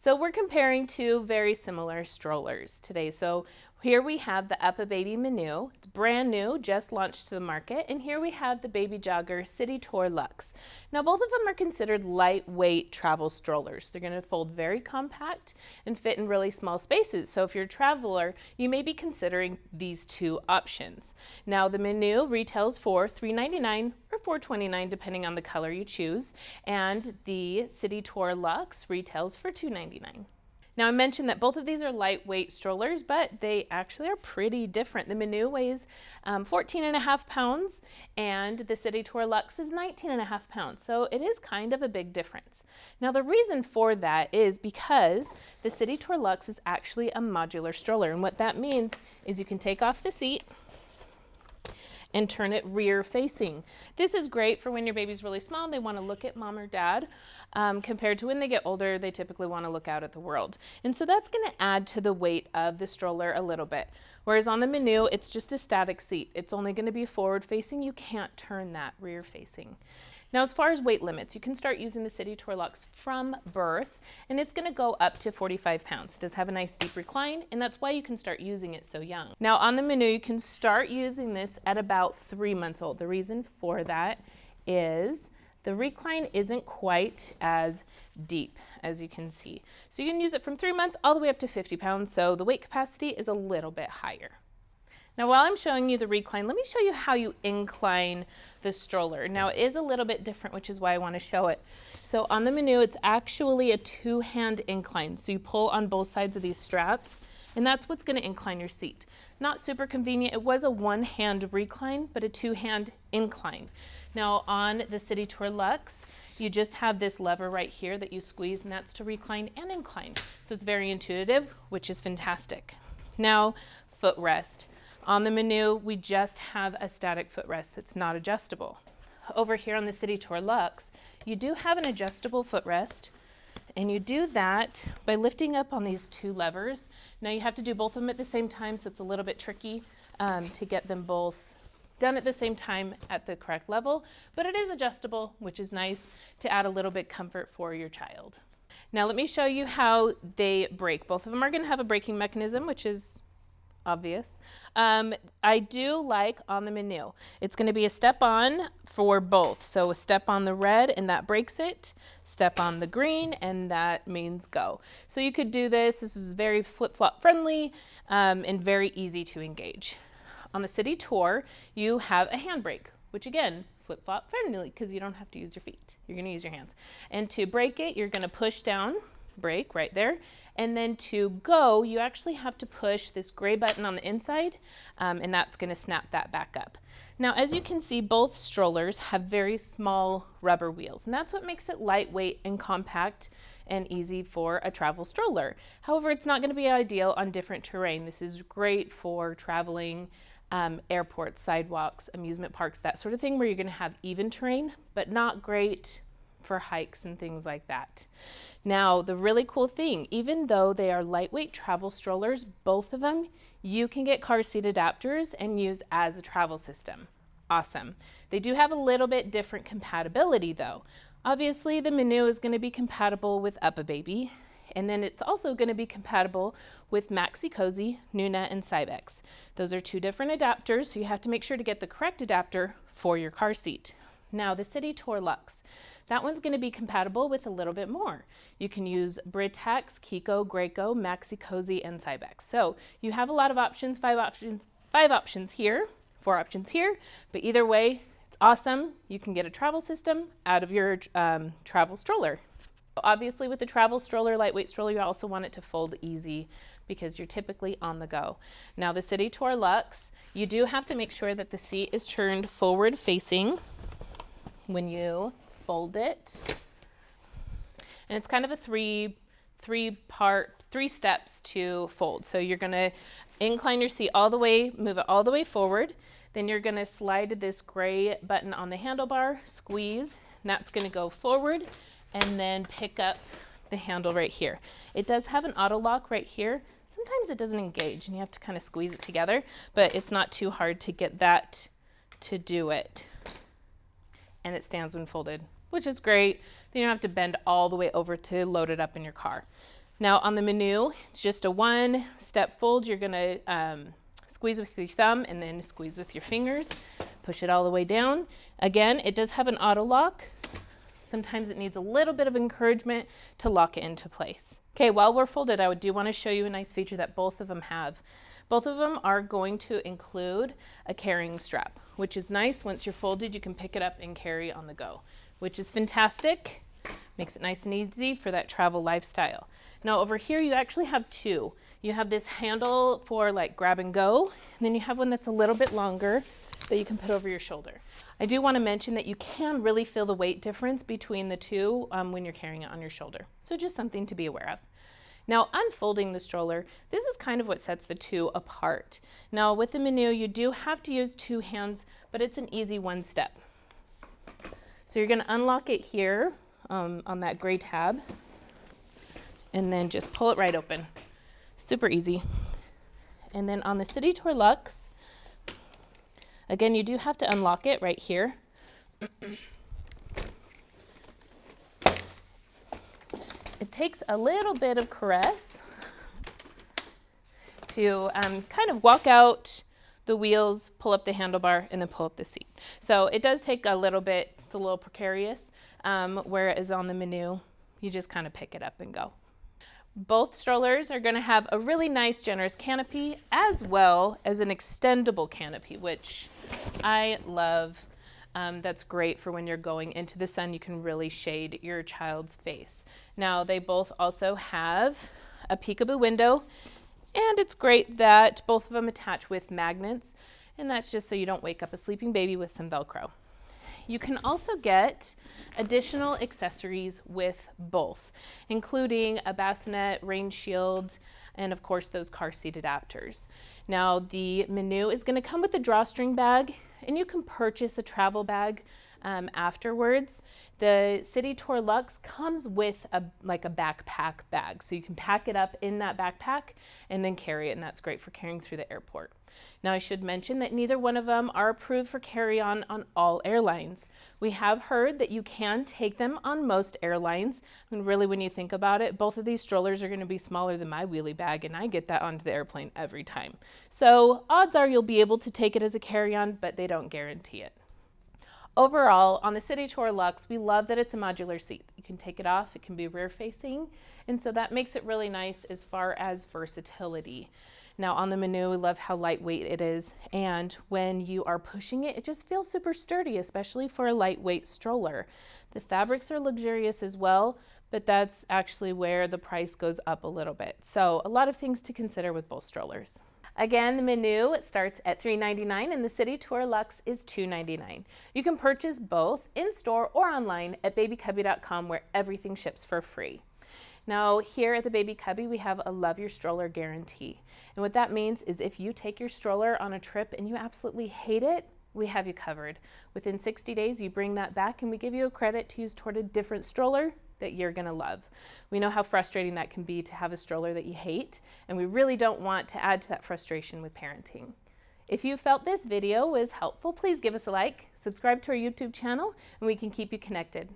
So we're comparing two very similar strollers today. So here we have the UPPAbaby Minu. It's brand new, just launched to the market. And here we have the Baby Jogger City Tour Luxe. Now both of them are considered lightweight travel strollers. They're going to fold very compact and fit in really small spaces. So if you're a traveler, you may be considering these two options. Now the Minu retails for $3.99 or $4.29 depending on the color you choose, and the City Tour Luxe retails for $2.99. Now I mentioned that both of these are lightweight strollers, but they actually are pretty different. The Minu weighs 14.5 pounds and the City Tour Luxe is 19.5 pounds. So it is kind of a big difference. Now the reason for that is because the City Tour Luxe is actually a modular stroller. And what that means is you can take off the seat and turn it rear facing. This is great for when your baby's really small and they want to look at mom or dad. Compared to when they get older, they typically want to look out at the world. And so that's going to add to the weight of the stroller a little bit. Whereas on the Minu, it's just a static seat. It's only going to be forward facing. You can't turn that rear facing. Now, as far as weight limits, you can start using the City Tour Luxe from birth, and it's going to go up to 45 pounds. It does have a nice deep recline, and that's why you can start using it so young. Now, on the Minu, you can start using this at about 3 months old. The reason for that is the recline isn't quite as deep, as you can see. So you can use it from 3 months all the way up to 50 pounds, so the weight capacity is a little bit higher. Now, while I'm showing you the recline, let me show you how you incline the stroller. Now, it is a little bit different, which is why I want to show it. So on the Minu, it's actually a two-hand incline. So you pull on both sides of these straps, and that's what's going to incline your seat. Not super convenient. It was a one-hand recline, but a two-hand incline. Now, on the City Tour Luxe, you just have this lever right here that you squeeze, and that's to recline and incline. So it's very intuitive, which is fantastic. Now, footrest. On the Minu, we just have a static footrest that's not adjustable. Over here on the City Tour Luxe, you do have an adjustable footrest, and you do that by lifting up on these two levers. Now you have to do both of them at the same time, so it's a little bit tricky to get them both done at the same time at the correct level, but it is adjustable, which is nice to add a little bit comfort for your child. Now let me show you how they brake. Both of them are going to have a braking mechanism, which is obvious. I do like on the Minu, it's going to be a step on for both. So a step on the red and that brakes it, step on the green and that means go. So you could do this. This is very flip-flop friendly and very easy to engage. On the City Tour, you have a handbrake, which again, flip-flop friendly because you don't have to use your feet. You're going to use your hands. And to brake it, you're going to push down, brake right there. And then to go, you actually have to push this gray button on the inside, and that's going to snap that back up. Now, as you can see, both strollers have very small rubber wheels, and that's what makes it lightweight and compact and easy for a travel stroller. However, it's not going to be ideal on different terrain. This is great for traveling airports, sidewalks, amusement parks, that sort of thing, where you're going to have even terrain, but not great for hikes and things like that. Now, the really cool thing, even though they are lightweight travel strollers, both of them, you can get car seat adapters and use as a travel system. Awesome. They do have a little bit different compatibility though. Obviously, the Minu is going to be compatible with UPPAbaby, and then it's also going to be compatible with Maxi-Cosi, Nuna, and Cybex. Those are two different adapters, so you have to make sure to get the correct adapter for your car seat. Now, the City Tour Luxe. That one's going to be compatible with a little bit more. You can use Britax, Kiko, Graco, Maxi-Cosi, and Cybex. So you have a lot of options, five options here, 4 options here, but either way, it's awesome. You can get a travel system out of your travel stroller. Obviously, with the travel stroller, lightweight stroller, you also want it to fold easy because you're typically on the go. Now, the City Tour Luxe, you do have to make sure that the seat is turned forward facing when you fold it, and it's kind of a three steps to fold. So you're going to incline your seat all the way, move it all the way forward, then you're going to slide this gray button on the handlebar, squeeze, and that's going to go forward, and then pick up the handle right here. It does have an auto lock right here. Sometimes it doesn't engage and you have to kind of squeeze it together, but it's not too hard to get that to do it. And it stands when folded, which is great. Then you don't have to bend all the way over to load it up in your car. Now on the Minu, it's just a one-step fold. You're gonna squeeze with your thumb and then squeeze with your fingers. Push it all the way down. Again, it does have an auto lock. Sometimes it needs a little bit of encouragement to lock it into place. Okay, while we're folded, I do want to show you a nice feature that both of them have. Both of them are going to include a carrying strap, which is nice. Once you're folded, you can pick it up and carry on the go, which is fantastic. Makes it nice and easy for that travel lifestyle. Now over here, you actually have two. You have this handle for like grab and go, and then you have one that's a little bit longer that you can put over your shoulder. I do want to mention that you can really feel the weight difference between the two when you're carrying it on your shoulder. So just something to be aware of. Now unfolding the stroller, this is kind of what sets the two apart. Now with the Minu, you do have to use two hands, but it's an easy one step. So you're going to unlock it here on that gray tab, and then just pull it right open. Super easy. And then on the City Tour Luxe, again, you do have to unlock it right here. It takes a little bit of caress to kind of walk out the wheels, pull up the handlebar, and then pull up the seat. So it does take a little bit, it's a little precarious, whereas on the Minu, you just kind of pick it up and go. Both strollers are going to have a really nice, generous canopy, as well as an extendable canopy, which I love. That's great for when you're going into the sun. You can really shade your child's face. Now, they both also have a peekaboo window, and it's great that both of them attach with magnets, and that's just so you don't wake up a sleeping baby with some Velcro. You can also get additional accessories with both, including a bassinet, rain shield, and of course those car seat adapters. Now the Minu is going to come with a drawstring bag, and you can purchase a travel bag afterwards. The City Tour Luxe comes with a backpack bag, so you can pack it up in that backpack and then carry it, and that's great for carrying through the airport. Now I should mention that neither one of them are approved for carry-on on all airlines. We have heard that you can take them on most airlines, and really when you think about it, both of these strollers are going to be smaller than my wheelie bag, and I get that onto the airplane every time. So odds are you'll be able to take it as a carry-on, but they don't guarantee it. Overall, on the City Tour Luxe, we love that it's a modular seat. You can take it off, it can be rear facing, and so that makes it really nice as far as versatility. Now on the Minu, we love how lightweight it is, and when you are pushing it, it just feels super sturdy, especially for a lightweight stroller. The fabrics are luxurious as well, but that's actually where the price goes up a little bit. So a lot of things to consider with both strollers. Again, the Minu starts at $3.99 and the City Tour Luxe is $2.99. You can purchase both in-store or online at babycubby.com, where everything ships for free. Now here at the Baby Cubby, we have a love your stroller guarantee. And what that means is if you take your stroller on a trip and you absolutely hate it, we have you covered. Within 60 days, you bring that back and we give you a credit to use toward a different stroller that you're gonna love. We know how frustrating that can be to have a stroller that you hate, and we really don't want to add to that frustration with parenting. If you felt this video was helpful, please give us a like, subscribe to our YouTube channel, and we can keep you connected.